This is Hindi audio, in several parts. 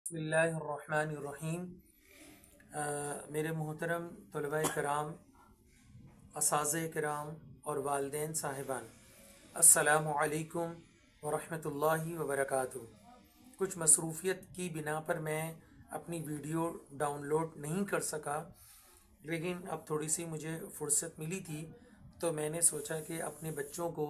बिस्मिल्लाहिर्रहमानिर्रहीम। मेरे मोहतरम तलबा कराम, असातिज़ा कराम और वालिदैन साहिबान, अस्सलामु अलैकुम वरहमतुल्लाहि वबरकातुहू। कुछ मसरूफ़ियत की बिना पर मैं अपनी वीडियो डाउनलोड नहीं कर सका, लेकिन अब थोड़ी सी मुझे फ़ुर्सत मिली थी तो मैंने सोचा कि अपने बच्चों को,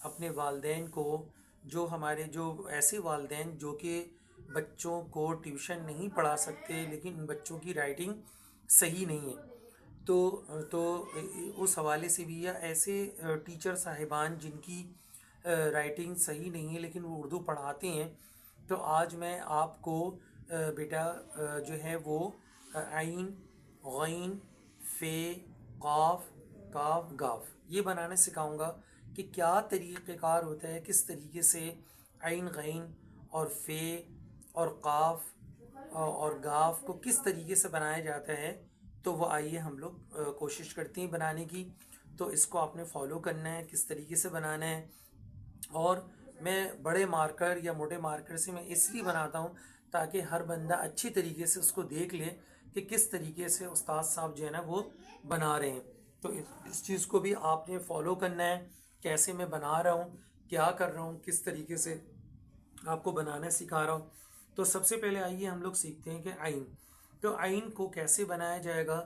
अपने वालिदैन को, जो हमारे जो ऐसे वालिदैन जो कि बच्चों को ट्यूशन नहीं पढ़ा सकते लेकिन उन बच्चों की राइटिंग सही नहीं है, तो उस हवाले से भी, या ऐसे टीचर साहिबान जिनकी राइटिंग सही नहीं है लेकिन वो उर्दू पढ़ाते हैं, तो आज मैं आपको बेटा जो है वो आइन, गैन, फ़े, क़ाफ, काफ, गाफ ये बनाने सिखाऊंगा कि क्या तरीक़ेकार होता है, किस तरीके से आइन, गैन और फ़े और क़ाफ और गाफ को किस तरीके से बनाया जाता है। तो वो आइए हम लोग कोशिश करते हैं बनाने की। तो इसको आपने फॉलो करना है, किस तरीके से बनाना है। और मैं बड़े मार्कर या मोटे मार्कर से मैं इसलिए बनाता हूँ ताकि हर बंदा अच्छी तरीके से उसको देख ले कि किस तरीके से उस्ताद साहब जो है ना वो बना रहे हैं। तो इस चीज़ को भी आपने फॉलो करना है, कैसे मैं बना रहा हूँ, क्या कर रहा हूँ, किस तरीके से आपको बनाना सिखा रहा हूँ। तो सबसे पहले आइए हम लोग सीखते हैं कि आइन, तो आइन को कैसे बनाया जाएगा।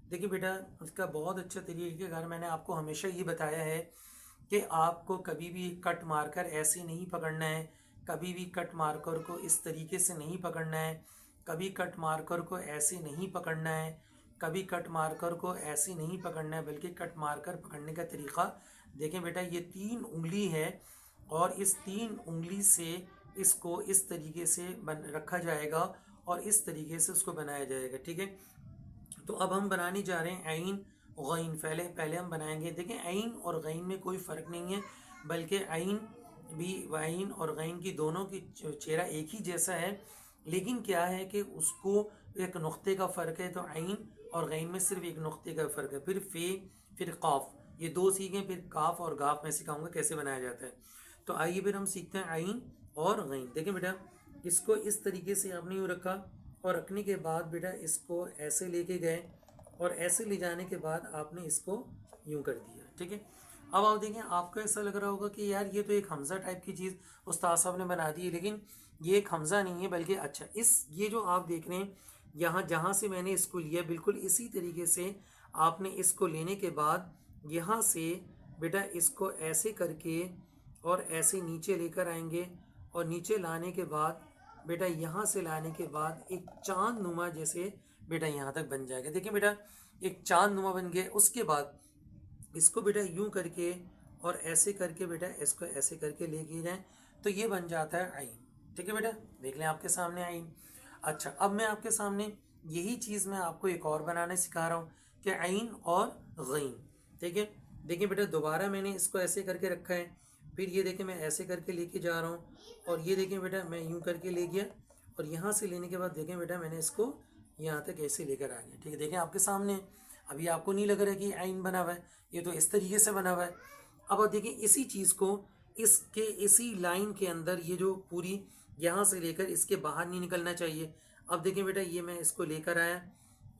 देखिए बेटा, उसका बहुत अच्छा तरीक़ेकार मैंने आपको हमेशा ये बताया है कि आपको कभी भी कट मारकर ऐसे नहीं पकड़ना है, कभी भी कट मार्कर को इस तरीके से नहीं पकड़ना है, कभी कट मार्कर को ऐसे नहीं पकड़ना है, कभी कट मार्कर को ऐसे नहीं पकड़ना है, बल्कि कट मार्कर पकड़ने का तरीक़ा देखें बेटा, ये 3 उंगली है और इस 3 उंगली से इसको इस तरीके से बन रखा जाएगा और इस तरीके से उसको बनाया जाएगा। ठीक है, तो अब हम बनाने जा रहे हैं आइन, गैन। पहले पहले हम बनाएंगे, देखें आइन और गैन में कोई फ़र्क नहीं है, बल्कि आइन भी, आइन और गैन की दोनों की चेहरा एक ही जैसा है, लेकिन क्या है कि उसको एक नुक्ते का फ़र्क है। तो आइन और गैन में सिर्फ एक नुक्ते का फ़र्क है। फिर फ़े, फिर क़ाफ, ये 2 सीखें, फिर काफ और गाफ मैं सिखाऊंगा कैसे बनाया जाता है। तो आइए फिर हम सीखते हैं आइन और गैन। देखें बेटा, इसको इस तरीके से आपने यूँ रखा और रखने के बाद बेटा इसको ऐसे लेके गए और ऐसे ले जाने के बाद आपने इसको यूं कर दिया। ठीक है, अब आप देखें, आपको ऐसा लग रहा होगा कि यार ये तो एक हमज़ा टाइप की चीज़ उस्ताद साहब ने बना दी है, लेकिन ये एक हमज़ा नहीं है, बल्कि अच्छा इस ये जो आप देख रहे हैं यहाँ जहाँ से मैंने इसको लिया, बिल्कुल इसी तरीके से आपने इसको लेने के बाद यहाँ से बेटा इसको ऐसे करके और ऐसे नीचे लेकर आएंगे और नीचे लाने के बाद बेटा यहाँ से लाने के बाद एक चांद नुमा जैसे बेटा यहाँ तक बन जाएगा। देखिए बेटा, एक चांद नुमा बन गया। उसके बाद इसको बेटा यूं करके और ऐसे करके बेटा इसको ऐसे करके लेके जाएं तो ये बन जाता है आइन। ठीक है बेटा, देख लें आपके सामने आइन। अच्छा, अब मैं आपके सामने यही चीज़ मैं आपको एक और बनाने सिखा रहा हूँ कि आइन और गैन। ठीक है, देखिए बेटा, दोबारा मैंने इसको ऐसे करके रखा है, फिर ये देखिए मैं ऐसे करके लेके जा रहा हूँ और ये देखें बेटा मैं यूं करके ले गया और यहाँ से लेने के बाद देखें बेटा मैंने इसको यहाँ तक ऐसे लेकर आ गया। ठीक है, देखें आपके सामने, अभी आपको नहीं लग रहा है कि आइन बना हुआ है, ये तो इस तरीके से बना हुआ है। अब आप देखिए इसी चीज़ को इसके इसी लाइन के अंदर, ये जो पूरी यहाँ से लेकर इसके बाहर नहीं निकलना चाहिए। अब देखें बेटा, ये मैं इसको लेकर आया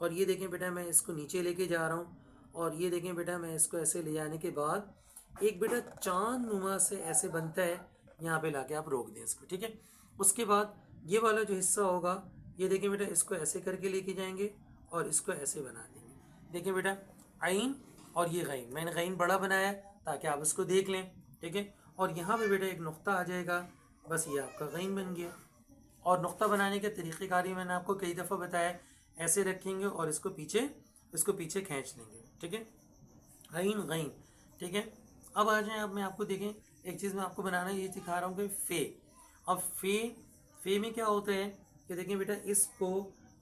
और ये देखें बेटा मैं इसको नीचे लेके जा रहा हूँ और ये देखें बेटा मैं इसको ऐसे ले जाने के बाद एक बेटा चांद नुमा से ऐसे बनता है, यहाँ पे लाके आप रोक दें इसको। ठीक है, उसके बाद ये वाला जो हिस्सा होगा, ये देखें बेटा इसको ऐसे करके लेके जाएंगे और इसको ऐसे बना देंगे। देखें बेटा, आइन और ये गैन, मैंने गैन बड़ा बनाया ताकि आप इसको देख लें। ठीक है, और यहाँ पे बेटा एक नुक्ता आ जाएगा, बस ये आपका गैन बन गया। और नुक्ता बनाने के तरीक़ेकार ही मैंने आपको कई दफ़ा बताया, ऐसे रखेंगे और इसको पीछे खींच लेंगे। ठीक है, आइन गैन। ठीक है, अब आ जाए, अब मैं आपको देखें एक चीज़ मैं आपको बनाना ये सिखा रहा हूँ कि फ़े। अब फ़े में क्या होता है कि देखें बेटा, इसको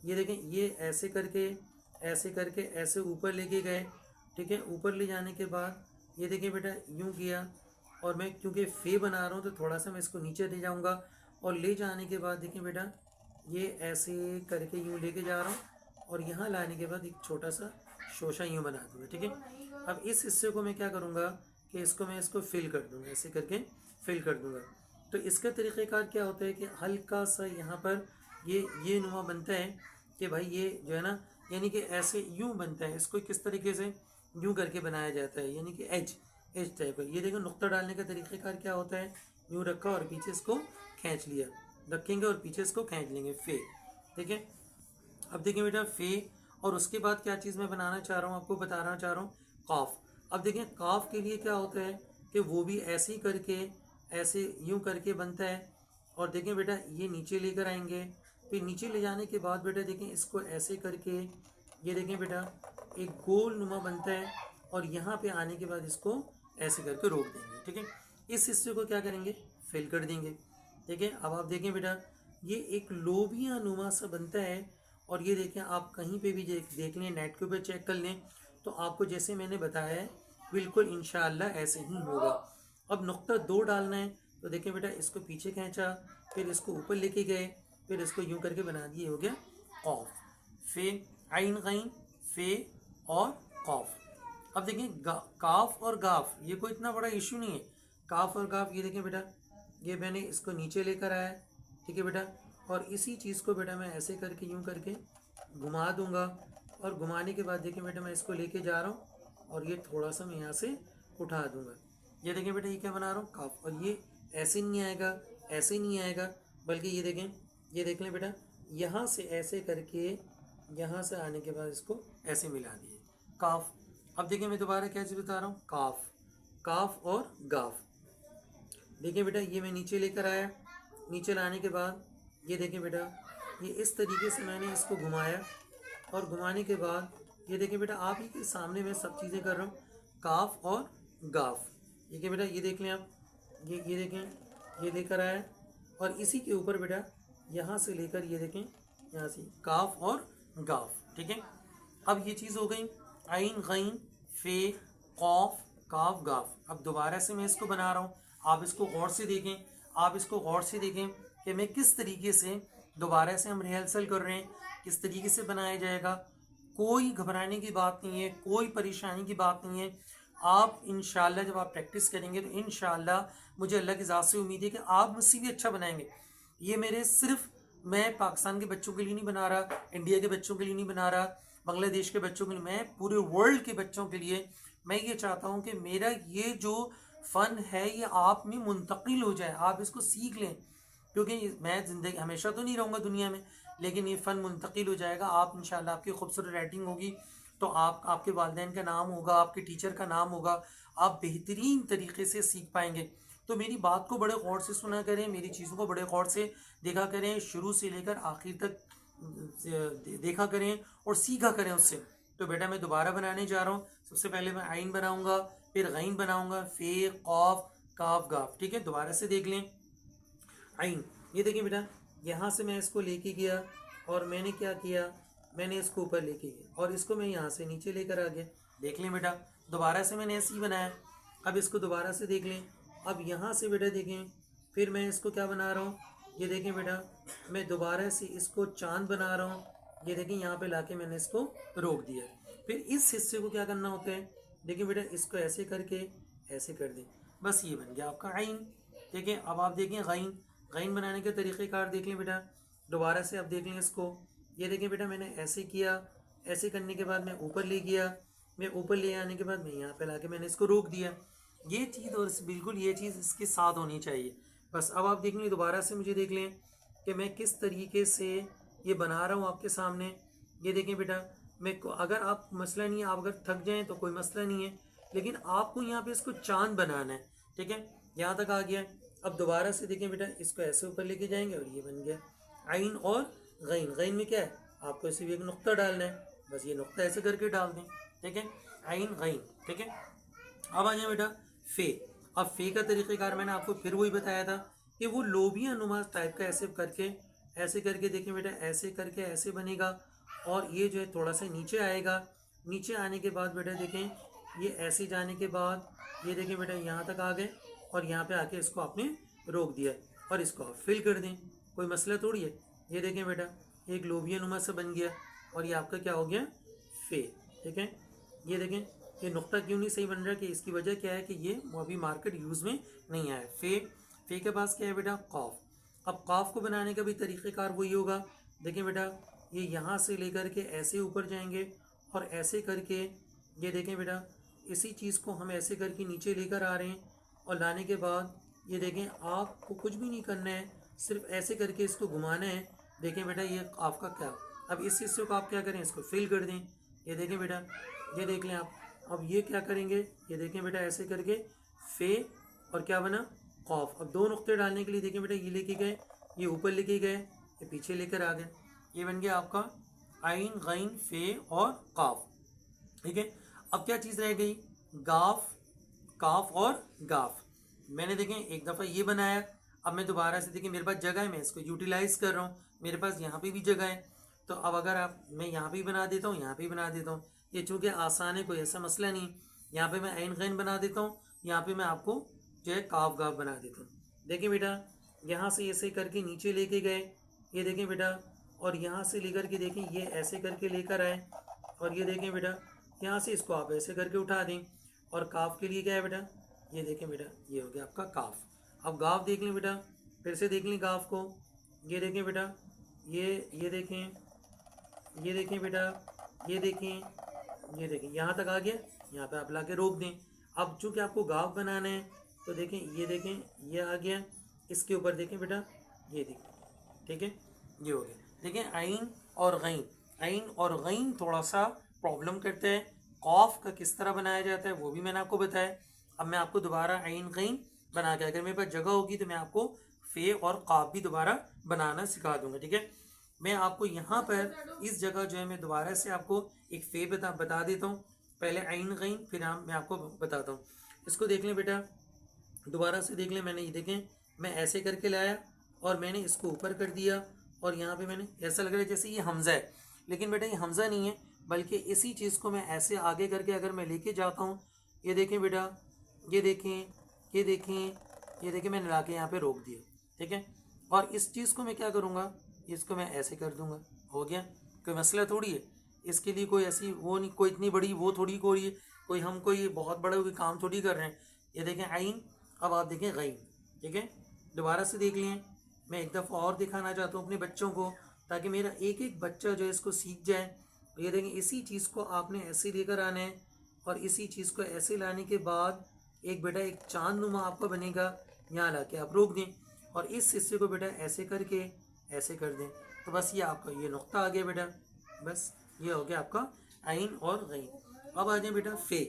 ये देखें, ये ऐसे करके ऐसे ऊपर लेके गए। ठीक है, ऊपर ले जाने के बाद ये देखें बेटा यूं किया और मैं क्योंकि फ़े बना रहा हूँ तो थोड़ा सा मैं इसको नीचे ले जाऊँगा और ले जाने के बाद देखें बेटा ये ऐसे करके यूं लेके जा रहा हूँ और यहाँ लाने के बाद एक छोटा सा शोशा यूं बना दूँगा। ठीक है, अब इस हिस्से को मैं क्या करूँगा कि इसको फिल कर दूँगा, ऐसे करके फिल कर दूँगा। तो इसका तरीक़ेकार क्या होता है कि हल्का सा यहाँ पर ये नुमा बनता है कि भाई ये जो है ना, यानी कि ऐसे यूं बनता है, इसको किस तरीके से यूं करके बनाया जाता है, यानी कि एज टाइप का। ये देखो नुक्ता डालने का तरीक़ेकार क्या होता है, यूं रखा और पीछे इसको खींच लिया, रखेंगे और पीछे इसको खींच लेंगे, फे। ठीक है, अब देखिए बेटा फे, और उसके बाद क्या चीज़ मैं बनाना चाह रहा हूँ, आपको बताना चाह रहा हूँ, काफ। अब देखें काफ के लिए क्या होता है कि वो भी ऐसे ही करके, ऐसे यूं करके बनता है। और देखें बेटा ये नीचे लेकर आएंगे, फिर नीचे ले जाने के बाद बेटा देखें इसको ऐसे करके, ये देखें बेटा एक गोल नुमा बनता है, और यहाँ पे आने के बाद इसको ऐसे करके रोक देंगे। ठीक है, इस हिस्से को क्या करेंगे, फिल कर देंगे। ठीक है, अब आप देखें बेटा ये एक लोबिया नुमा सा बनता है, और ये देखें आप कहीं पे भी देख लें, नेट के ऊपर चेक कर लें, तो आपको जैसे मैंने बताया है बिल्कुल इंशाअल्लाह ऐसे ही होगा। अब नुक्ता 2 डालना है, तो देखें बेटा इसको पीछे खींचा, फिर इसको ऊपर लेके गए, फिर इसको यूं करके बना दिए, हो गया कॉफ। फे आइन गईन फे और कॉफ। अब देखें काफ और गाफ, ये कोई इतना बड़ा इशू नहीं है, काफ और गाफ। ये देखें बेटा ये मैंने इसको नीचे लेकर आया, ठीक है बेटा, और इसी चीज़ को बेटा मैं ऐसे करके यूं करके घुमा दूंगा, और घुमाने के बाद देखिए बेटा मैं इसको लेके जा रहा हूँ, और ये थोड़ा सा मैं यहाँ से उठा दूंगा। ये देखें बेटा ये क्या बना रहा हूँ, काफ। और ये ऐसे नहीं आएगा, ऐसे नहीं आएगा, बल्कि ये देखें, ये देख लें बेटा यहाँ से ऐसे करके, यहाँ से आने के बाद इसको ऐसे मिला दिए, काफ। अब देखिए मैं दोबारा क्या चीज़ बता रहा हूँ, काफ, काफ और गाफ। देखिए बेटा ये मैं नीचे लेकर आया, नीचे लाने के बाद ये देखिए बेटा ये इस तरीके से मैंने इसको घुमाया, और घुमाने के बाद ये देखिए बेटा आप ही के सामने मैं सब चीज़ें कर रहा हूँ, काफ और गाफ। देखिए बेटा ये देख लें आप, ये देखें ये लेकर आया, और इसी के ऊपर बेटा यहाँ से लेकर ये देखें यहाँ से काफ और गाफ। ठीक है, अब ये चीज़ हो गई आइन गईन फे कौफ काफ गाफ। अब दोबारा से मैं इसको बना रहा हूँ, आप इसको गौर से देखें, आप इसको गौर से देखें कि मैं किस तरीके से दोबारा से हम रिहर्सल कर रहे हैं, किस तरीके से बनाया जाएगा। कोई घबराने की बात नहीं है, कोई परेशानी की बात नहीं है। आप इंशाल्लाह जब आप प्रैक्टिस करेंगे तो इंशाल्लाह मुझे अल्लाह की ज़ात से उम्मीद है कि आप मुझसे भी अच्छा बनाएंगे। ये मेरे सिर्फ मैं पाकिस्तान के बच्चों के लिए नहीं बना रहा, इंडिया के बच्चों के लिए नहीं बना रहा, बांग्लादेश के बच्चों के लिए, मैं पूरे वर्ल्ड के बच्चों के लिए मैं ये चाहता हूँ कि मेरा ये जो फ़न है ये आप में मुंतकिल हो जाए, आप इसको सीख लें। क्योंकि मैं ज़िंदगी हमेशा तो नहीं रहूँगा दुनिया में, लेकिन ये फ़न मुंतकिल हो जाएगा। आप इंशाल्लाह आपकी खूबसूरत राइटिंग होगी तो आपके वालिदैन का नाम होगा, आपके टीचर का नाम होगा, आप बेहतरीन तरीके से सीख पाएंगे। तो मेरी बात को बड़े गौर से सुना करें, मेरी चीज़ों को बड़े गौर से देखा करें, शुरू से लेकर आखिर तक देखा करें और सीखा करें उससे। तो बेटा मैं दोबारा बनाने जा रहा हूँ। सबसे पहले मैं आइन बनाऊँगा, फिर गईन बनाऊँगा, फे कौफ काफ गाफ। ठीक है, दोबारा से देख लें आइन। ये देखिए बेटा यहाँ से मैं इसको लेके गया, और मैंने क्या किया, मैंने इसको ऊपर लेके गया, और इसको मैं यहाँ से नीचे लेकर आ गया। देख लें बेटा दोबारा से मैंने ऐसे ही बनाया। अब इसको दोबारा से देख लें। अब यहाँ से बेटा देखें, फिर मैं इसको क्या बना रहा हूँ, ये देखें बेटा मैं दोबारा से इसको चांद बना रहा हूँ। ये देखें यहाँ पे लाके मैंने इसको रोक दिया। फिर इस हिस्से को क्या करना होता है, देखिए बेटा इसको ऐसे करके ऐसे कर दें, बस ये बन गया आपका आइन। ठीक है, अब आप देखें गईन, गईन बनाने के तरीक़ेकार देख लें बेटा। दोबारा से अब देख लें इसको, ये देखें बेटा मैंने ऐसे किया, ऐसे करने के बाद मैं ऊपर ले गया, मैं ऊपर ले आने के बाद मैं यहाँ पे लाके मैंने इसको रोक दिया। ये चीज़ और बिल्कुल ये चीज़ इसके साथ होनी चाहिए। बस अब आप देख लें, दोबारा से मुझे देख लें कि मैं किस तरीके से ये बना रहा हूँ आपके सामने। ये देखें बेटा मैं, अगर आप मसला नहीं है, आप अगर थक जाएँ तो कोई मसला नहीं है, लेकिन आपको यहाँ पे इसको चांद बनाना है। ठीक है, यहाँ तक आ गया। अब दोबारा से देखें बेटा इसको ऐसे ऊपर लेके जाएंगे, और ये बन गया आइन और गईन। गईन में क्या है, आपको सिर्फ एक नुक्ता डालना है, बस ये नुक्ता ऐसे करके डाल दें। ठीक है, आइन गईन। ठीक है, अब आ जाए बेटा फे। अब फे का तरीक़ेकार मैंने आपको फिर वही बताया था कि वो लोबिया नुमा टाइप का ऐसे करके देखें बेटा, ऐसे करके ऐसे बनेगा, और ये जो है थोड़ा सा नीचे आएगा। नीचे आने के बाद बेटा देखें ये ऐसे जाने के बाद ये देखें बेटा यहाँ तक आ गए, और यहाँ पे आके इसको आपने रोक दिया, और इसको आप फिल कर दें, कोई मसला थोड़ी है। ये देखें बेटा एक लोबिया नुमा से बन गया, और ये आपका क्या हो गया, फे। ठीक है, ये देखें ये नुक्ता क्यों नहीं सही बन रहा, कि इसकी वजह क्या है कि ये अभी मार्केट यूज़ में नहीं आया। फे के पास क्या है बेटा, कौफ। अब कौफ को बनाने का भी तरीक़ेकार वही होगा देखिए बेटा, ये यहाँ से लेकर के ऐसे ऊपर जाएंगे और ऐसे करके ये देखें बेटा, इसी चीज़ को हम ऐसे करके नीचे लेकर आ रहे हैं और लाने के बाद ये देखें, आपको कुछ भी नहीं करना है, सिर्फ ऐसे करके इसको घुमाना है। देखें बेटा, ये आपका क्या, अब इस हिस्से को आप क्या करें, इसको फिल कर दें। ये देखें बेटा, ये देख लें आप। अब ये क्या करेंगे, ये देखें बेटा, ऐसे करके फे और क्या बना, खौफ। अब दो नुक्ते डालने के लिए देखें बेटा, ये लेके गए, ये ऊपर लेके गए, ये पीछे लेकर आ गए, ये बन गया आपका आइन गैन फे और काफ। ठीक है, अब क्या चीज़ रह गई, गाफ, काफ और गाफ। मैंने देखें एक दफ़ा ये बनाया, अब मैं दोबारा से देखें मेरे पास जगह है, मैं इसको यूटिलाइज कर रहा हूँ, मेरे पास यहाँ पे भी जगह है। तो अब अगर आप, मैं यहाँ पे बना देता हूँ, यहाँ पे बना देता हूँ, ये चूँकि आसान है, कोई ऐसा मसला नहीं। यहाँ पे मैं आइन गैन बना देता हूँ, यहाँ पे मैं आपको जो है काफ गाफ बना देता हूँ। देखिए बेटा, यहाँ से ऐसे करके नीचे लेके गए, ये देखें बेटा, और यहाँ से लेकर के देखें, ये ऐसे करके लेकर आए, और ये देखें बेटा, यहाँ से इसको आप ऐसे करके उठा दें। और काफ के लिए क्या है बेटा, ये देखें बेटा, ये हो गया आपका काफ। अब गाफ देख लें बेटा, फिर से देख लें गाफ को, ये देखें बेटा, ये देखें, ये देखें बेटा, ये देखें, ये देखें, यहाँ तक आ गया, यहाँ पे आप ला के रोक दें। अब चूँकि आपको गाफ बनाना है तो देखें, ये देखें, ये आ गया, इसके ऊपर देखें बेटा, ये देखें, ठीक है, ये हो गया। देखें आइन और गैन, आइन और गैन थोड़ा सा प्रॉब्लम करते हैं। कॉफ का किस तरह बनाया जाता है वो भी मैंने आपको बताया। अब मैं आपको दोबारा आइन गैन बना के, अगर मेरे पास जगह होगी तो मैं आपको फे और काफ भी दोबारा बनाना सिखा दूंगा। ठीक है, मैं आपको यहाँ पर इस जगह जो है मैं दोबारा से आपको एक फे बता देता हूँ। पहले आइन गैन, फिर मैं आपको बताता हूँ। इसको देख लें बेटा, दोबारा से देख लें, मैंने ये देखें, मैं ऐसे करके लाया और मैंने इसको ऊपर कर दिया, और यहाँ पे मैंने, ऐसा लग रहा है जैसे ये हमज़ा है, लेकिन बेटा ये हमज़ा नहीं है, बल्कि इसी चीज़ को मैं ऐसे आगे करके अगर मैं लेके जाता हूँ, ये देखें बेटा, ये देखें, ये देखें, ये देखें, मैंने ला के यहाँ पे रोक दिया। ठीक है, और इस चीज़ को मैं क्या करूँगा, इसको मैं ऐसे कर दूँगा, हो गया, कोई मसला थोड़ी है। इसके लिए कोई ऐसी वो नहीं, कोई इतनी बड़ी वो थोड़ी कोई हम कोई बहुत बड़ा कोई काम थोड़ी कर रहे हैं। ये देखें आइन, अब आप देखें गैन। ठीक है, दोबारा से देख लें, मैं एक दफ़ा और दिखाना चाहता हूँ अपने बच्चों को, ताकि मेरा एक एक बच्चा जो है इसको सीख जाए। ये देखें, इसी चीज़ को आपने ऐसे लेकर आना है, और इसी चीज़ को ऐसे लाने के बाद एक बेटा एक चांद नुमा आपका बनेगा, यहाँ ला के आप रोक दें, और इस हिस्से को बेटा ऐसे करके ऐसे कर दें, तो बस ये आपका ये नुक्ता आ गया बेटा, बस ये हो गया आपका आइन और गैन। अब आ जाए बेटा फे।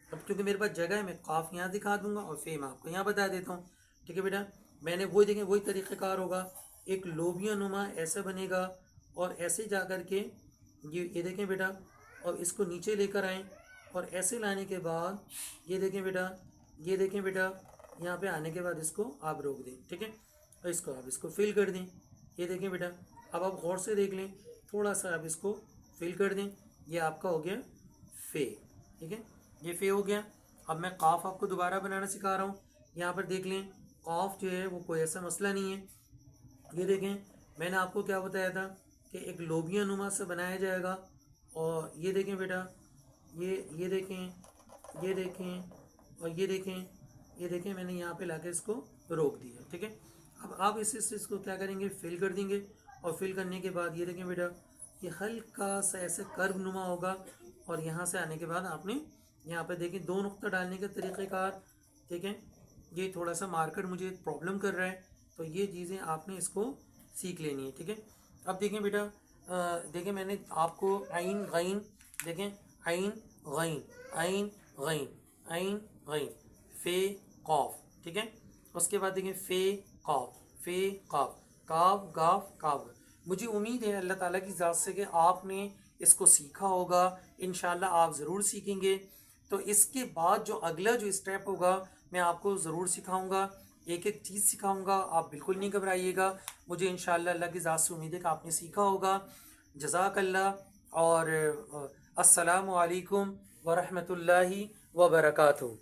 अब क्योंकि मेरे पास जगह है, मैं काफ यहाँ दिखा दूंगा और फे मैं आपको यहाँ बता देता हूँ। ठीक है बेटा, मैंने वही देखें, वही तरीक़ेकार होगा, एक लोबिया नुमा ऐसा बनेगा, और ऐसे जा कर के ये देखें बेटा, और इसको नीचे लेकर आएँ, और ऐसे लाने के बाद ये देखें बेटा, ये देखें बेटा, यहाँ पे आने के बाद इसको आप रोक दें। ठीक है, और इसको आप इसको फिल कर दें। ये देखें बेटा, अब आप गौर से देख लें, थोड़ा सा आप इसको फिल कर दें, ये आपका हो गया फे। ठीक है, ये फे हो गया। अब मैं काफ आपको दोबारा बनाना सिखा रहा हूँ। यहाँ पर देख लें, काफ जो है वो कोई ऐसा मसला नहीं है। ये देखें, मैंने आपको क्या बताया था कि एक लोबिया नुमा से बनाया जाएगा, और ये देखें बेटा, ये देखें, ये देखें, और ये देखें, ये देखें, मैंने यहाँ पे लाके इसको रोक दिया। ठीक है, अब आप इस को क्या करेंगे, फिल कर देंगे, और फिल करने के बाद ये देखें बेटा, ये हल्का सा ऐसे कर्व नुमा होगा, और यहाँ से आने के बाद आपने यहाँ पे देखें दो नुक्ता डालने का तरीक़ेकार। ठीक है, ये थोड़ा सा मार्कर मुझे प्रॉब्लम कर रहा है, तो ये चीज़ें आपने इसको सीख लेनी है। ठीक है, अब देखें बेटा, देखें मैंने आपको आइन गैन, देखें आइन गैन, आइन गैन, आइन गैन, फे कॉफ। ठीक है, उसके बाद देखें फे काफ, फे काफ, काफ गाफ काफ। मुझे उम्मीद है अल्लाह ताला की ज़ात से कि आपने इसको सीखा होगा, इंशाल्लाह आप ज़रूर सीखेंगे। तो इसके बाद जो अगला जो स्टेप होगा मैं आपको ज़रूर सिखाऊंगा, एक एक चीज़ सिखाऊंगा, आप बिल्कुल नहीं घबराइएगा। मुझे इंशाल्लाह अल्लाह की ज़ात से उम्मीद है कि आपने सीखा होगा। जज़ाकल्लाह, और अस्सलामु अलैकुम व रहमतुल्लाहि व बरकातुहू।